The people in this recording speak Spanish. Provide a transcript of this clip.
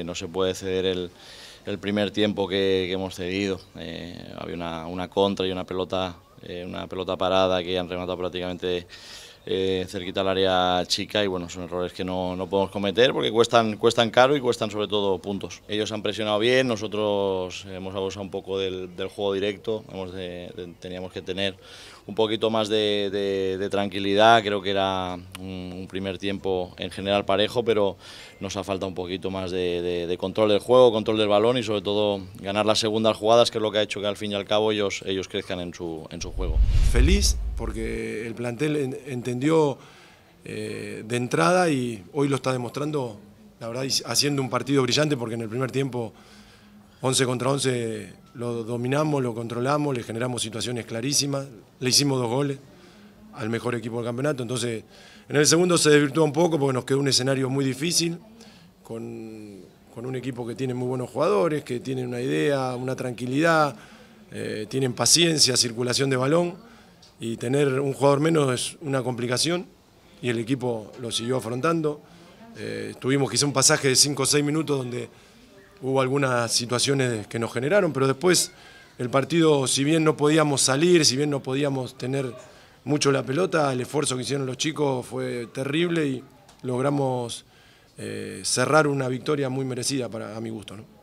No se puede ceder el primer tiempo que hemos cedido. Había una contra y una pelota parada que han rematado prácticamente cerquita al área chica y bueno, son errores que no podemos cometer porque cuestan caro y cuestan sobre todo puntos. Ellos han presionado bien, nosotros hemos abusado un poco del juego directo, teníamos que tener un poquito más de tranquilidad. Creo que era un primer tiempo en general parejo, pero nos ha faltado un poquito más de control del juego, control del balón y sobre todo ganar las segundas jugadas, que es lo que ha hecho que al fin y al cabo ellos crezcan en su juego. Feliz porque el plantel entendió de entrada y hoy lo está demostrando, la verdad, haciendo un partido brillante, porque en el primer tiempo 11 contra 11 lo dominamos, lo controlamos, le generamos situaciones clarísimas, le hicimos 2 goles al mejor equipo del campeonato. Entonces en el segundo se desvirtuó un poco porque nos quedó un escenario muy difícil con un equipo que tiene muy buenos jugadores, que tienen una idea, una tranquilidad, tienen paciencia, circulación de balón, y tener un jugador menos es una complicación y el equipo lo siguió afrontando. Tuvimos quizá un pasaje de 5 o 6 minutos donde hubo algunas situaciones que nos generaron, pero después el partido, si bien no podíamos salir, si bien no podíamos tener mucho la pelota, el esfuerzo que hicieron los chicos fue terrible y logramos cerrar una victoria muy merecida a mi gusto, ¿no?